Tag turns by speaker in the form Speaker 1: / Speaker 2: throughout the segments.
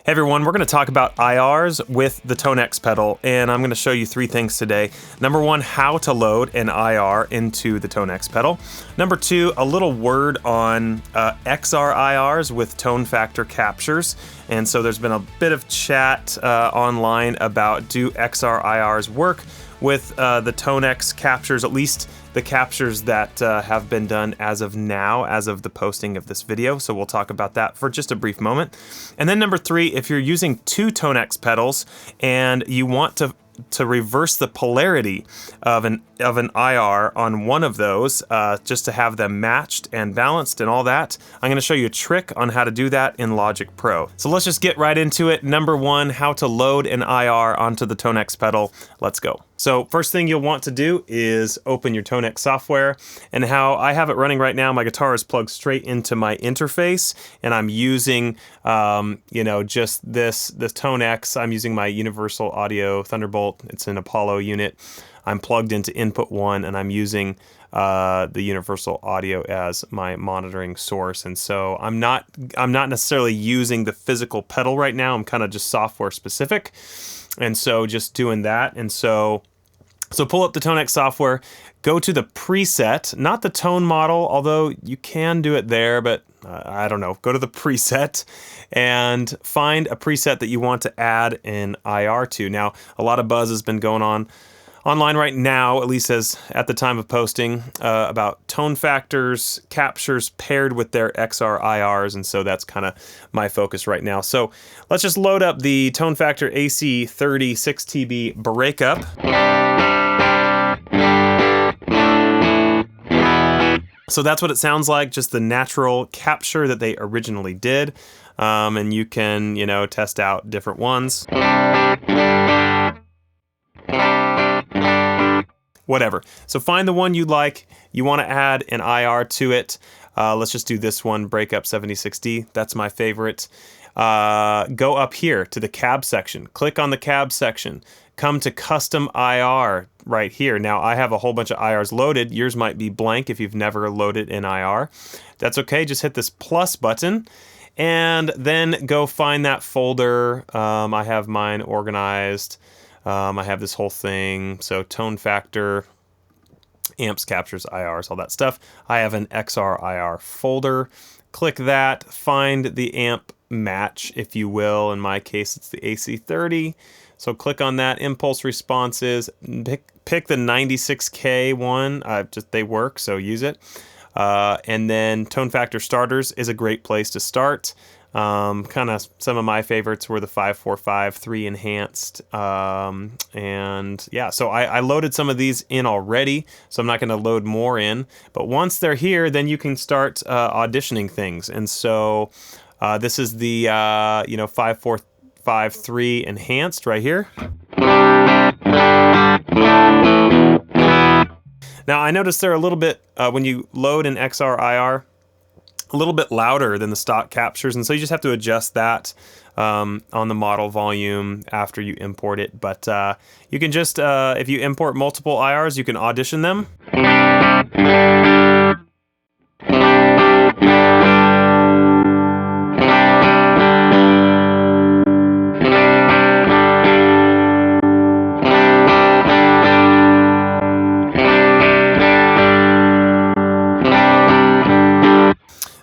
Speaker 1: Hey everyone, we're going to talk about IRs with the ToneX pedal, and I'm going to show you three things today. Number one, how to load an IR into the ToneX pedal. Number two, a little word on XRIRs with tone factor captures. And so there's been a bit of chat online about do XRIRs work with the ToneX captures, at least the captures that have been done as of now, as of the posting of this video. So we'll talk about that for just a brief moment. And then number three, if you're using two ToneX pedals and you want to reverse the polarity of an IR on one of those, just to have them matched and balanced and all that, I'm going to show you a trick on how to do that in Logic Pro. So let's just get right into it. Number one, how to load an IR onto the ToneX pedal. Let's go. So first thing you'll want to do is open your ToneX software, and how I have it running right now, my guitar is plugged straight into my interface, and I'm using, just this ToneX. I'm using my Universal Audio Thunderbolt. It's an Apollo unit. I'm plugged into input 1, and I'm using the Universal Audio as my monitoring source. And so I'm not necessarily using the physical pedal right now. I'm kind of just software specific. And so just doing that. And so pull up the ToneX software, go to the preset, not the tone model, although you can do it there, but I don't know. Go to the preset and find a preset that you want to add an IR to. Now, a lot of buzz has been going on online right now, at least as at the time of posting, about tone factors, captures paired with their XRIRs, and so that's kind of my focus right now. So let's just load up the Tone Factor AC30 6TB breakup. So that's what it sounds like, just the natural capture that they originally did, and you can, test out different ones. Whatever. So find the one you like. You want to add an IR to it. Let's just do this one, Breakup 76D. That's my favorite. Go up here to the cab section. Click on the cab section. Come to Custom IR right here. Now, I have a whole bunch of IRs loaded. Yours might be blank if you've never loaded an IR. That's okay. Just hit this plus button and then go find that folder. I have mine organized. I have this whole thing, so tone factor, amps, captures, IRs, all that stuff. I have an XRIR folder. Click that, find the amp match, if you will. In my case, it's the AC30. So click on that, impulse responses, pick the 96K one. They work, so use it. And then tone factor starters is a great place to start. Kind of some of my favorites were the 545, 3 enhanced, and yeah, so I loaded some of these in already, so I'm not going to load more in, but once they're here, then you can start auditioning things. And so this is the 545, 3 enhanced right here. Now I noticed they're a little bit, when you load an XRIR, a little bit louder than the stock captures, and so you just have to adjust that on the model volume after you import it. But you can just, if you import multiple IRs, you can audition them.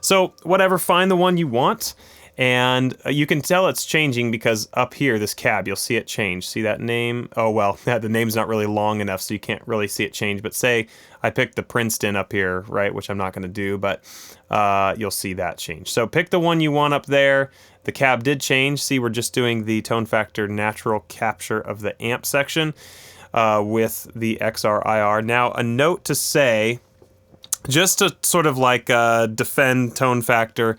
Speaker 1: So whatever, find the one you want, and you can tell it's changing because up here, this cab, you'll see it change. See that name? Oh, well, the name's not really long enough, so you can't really see it change. But say I picked the Princeton up here, right, which I'm not going to do, but you'll see that change. So pick the one you want up there. The cab did change. See, we're just doing the tone factor natural capture of the amp section with the XRIR. Now, a note to say, just to sort of like defend tone factor,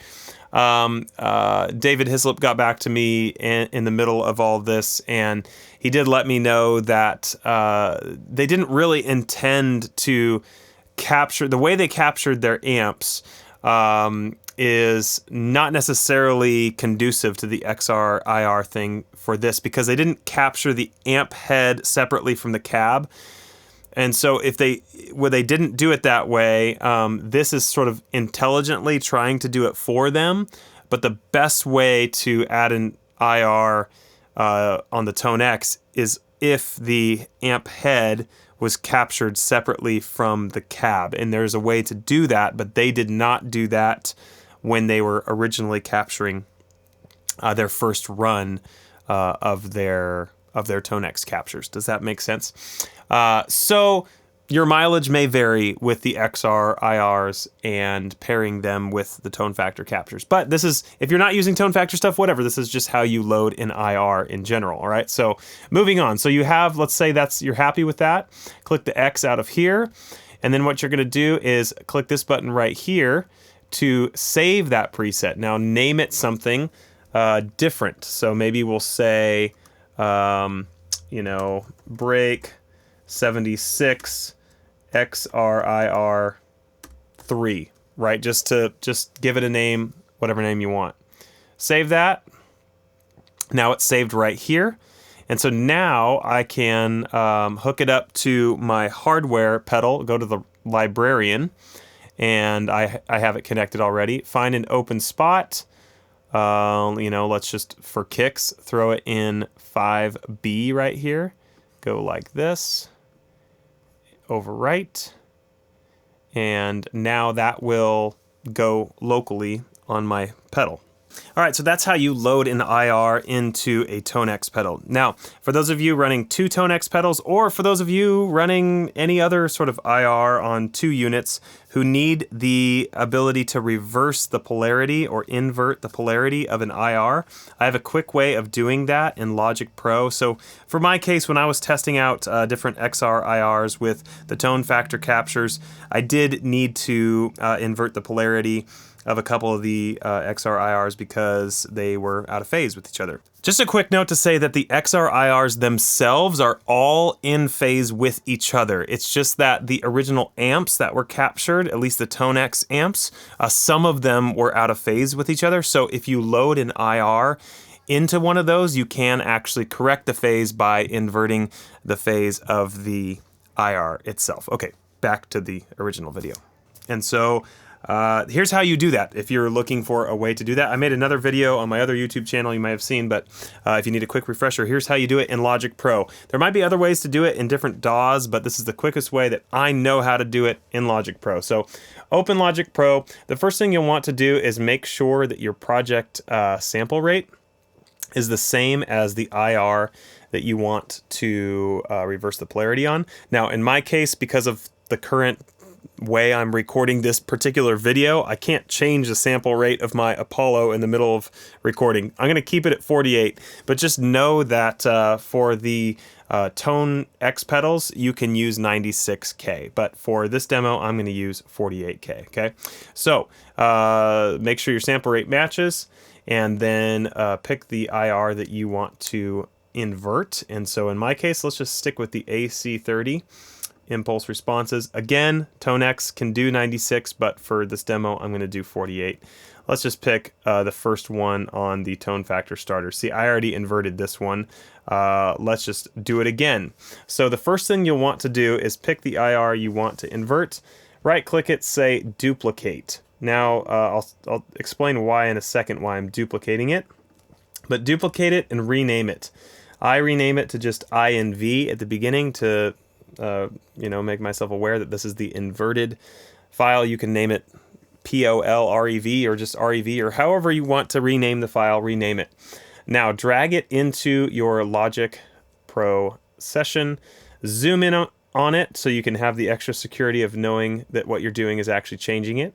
Speaker 1: David Hislop got back to me in the middle of all this, and he did let me know that they didn't really intend to capture, the way they captured their amps is not necessarily conducive to the XRIR thing for this, because they didn't capture the amp head separately from the cab. And so if they didn't do it that way, this is sort of intelligently trying to do it for them. But the best way to add an IR on the ToneX is if the amp head was captured separately from the cab. And there's a way to do that, but they did not do that when they were originally capturing their first run of their ToneX captures. Does that make sense? So your mileage may vary with the XRIRs and pairing them with the tone factor captures. But this is, if you're not using tone factor stuff, whatever, this is just how you load an IR in general, all right? So moving on. So you have, let's say you're happy with that. Click the X out of here. And then what you're gonna do is click this button right here to save that preset. Now name it something different. So maybe we'll say, you know, break 76 XRIR 3, right? Just give it a name, whatever name you want. Save that. Now it's saved right here. And so now I can hook it up to my hardware pedal, go to the librarian, and I have it connected already. Find an open spot. You know, let's just, for kicks, throw it in 5B right here. Go like this. Overwrite, and now that will go locally on my pedal. All right, so that's how you load an IR into a ToneX pedal. Now, for those of you running 2 ToneX pedals, or for those of you running any other sort of IR on 2 units who need the ability to reverse the polarity or invert the polarity of an IR, I have a quick way of doing that in Logic Pro. So for my case, when I was testing out different XRIRs with the tone factor captures, I did need to invert the polarity of a couple of the XRIRs because they were out of phase with each other. Just a quick note to say that the XRIRs themselves are all in phase with each other. It's just that the original amps that were captured, at least the ToneX amps, some of them were out of phase with each other. So if you load an IR into one of those, you can actually correct the phase by inverting the phase of the IR itself. Okay, back to the original video. And so here's how you do that if you're looking for a way to do that. I made another video on my other YouTube channel you might have seen, but if you need a quick refresher, here's how you do it in Logic Pro. There might be other ways to do it in different DAWs, but this is the quickest way that I know how to do it in Logic Pro. So open Logic Pro. The first thing you'll want to do is make sure that your project sample rate is the same as the IR that you want to reverse the polarity on. Now, in my case, because of the current way I'm recording this particular video, I can't change the sample rate of my Apollo in the middle of recording. I'm going to keep it at 48, but just know that for the ToneX pedals, you can use 96K, but for this demo, I'm going to use 48K, okay? So make sure your sample rate matches, and then pick the IR that you want to invert. And so in my case, let's just stick with the AC30. Impulse responses. Again, ToneX can do 96, but for this demo, I'm going to do 48. Let's just pick the first one on the tone factor starter. See, I already inverted this one. Let's just do it again. So the first thing you'll want to do is pick the IR you want to invert, right-click it, say duplicate. Now, I'll explain why in a second, why I'm duplicating it, but duplicate it and rename it. I rename it to just INV at the beginning to you know, make myself aware that this is the inverted file. You can name it POLREV or just REV or however you want to rename the file, rename it. Now drag it into your Logic Pro session, zoom in on it so you can have the extra security of knowing that what you're doing is actually changing it.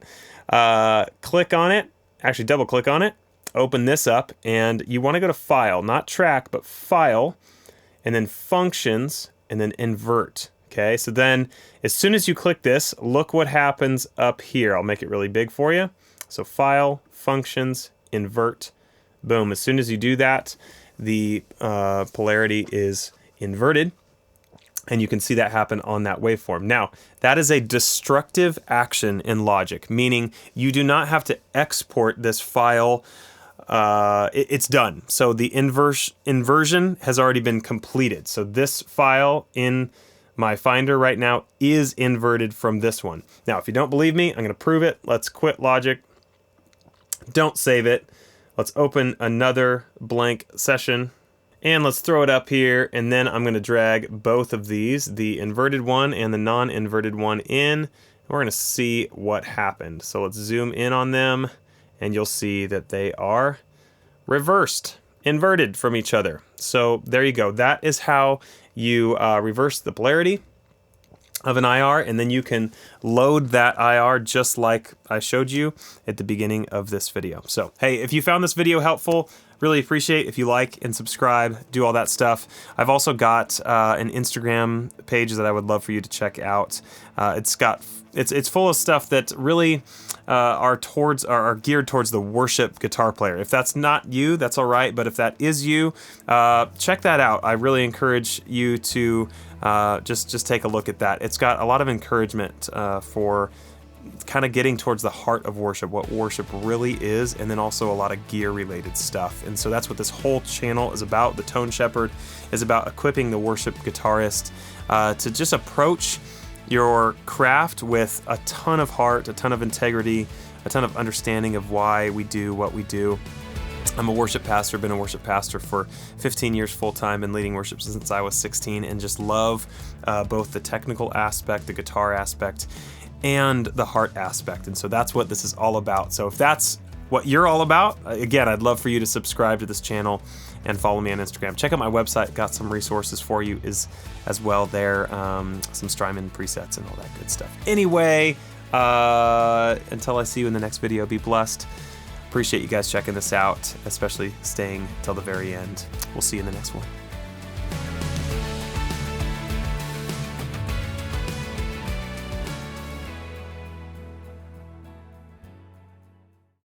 Speaker 1: Click on it, actually double click on it, open this up, and you want to go to File, not Track, but File, and then Functions, and then Invert. Okay, so then as soon as you click this, look what happens up here. I'll make it really big for you. So File, Functions, Invert. Boom. As soon as you do that, the polarity is inverted, and you can see that happen on that waveform. Now, that is a destructive action in Logic, meaning you do not have to export this file. It's done. So the inversion has already been completed. So this file in my Finder right now is inverted from this one. Now, if you don't believe me, I'm going to prove it. Let's quit Logic. Don't save it. Let's open another blank session and let's throw it up here, and then I'm going to drag both of these, the inverted one and the non-inverted one, in. We're going to see what happened. So let's zoom in on them, and you'll see that they are reversed, inverted from each other. So there you go. That is how you reverse the polarity of an IR, and then you can load that IR just like I showed you at the beginning of this video. So hey, if you found this video helpful, really appreciate if you like and subscribe, do all that stuff. I've also got an Instagram page that I would love for you to check out. It's full of stuff that really are geared towards the worship guitar player. If that's not you, that's all right. But if that is you, check that out. I really encourage you to just take a look at that. It's got a lot of encouragement for kind of getting towards the heart of worship, what worship really is, and then also a lot of gear related stuff. And so that's what this whole channel is about. The Tone Shepherd is about equipping the worship guitarist to just approach your craft with a ton of heart, a ton of integrity, a ton of understanding of why we do what we do. I'm a worship pastor, been a worship pastor for 15 years full-time, been leading worship since I was 16, and just love both the technical aspect, the guitar aspect, and the heart aspect. And so that's what this is all about. So if that's what you're all about, again, I'd love for you to subscribe to this channel and follow me on Instagram. Check out my website, got some resources for you as well there, some STRYMON presets and all that good stuff. Anyway, until I see you in the next video, be blessed. Appreciate you guys checking this out, especially staying till the very end. We'll see you in the next one.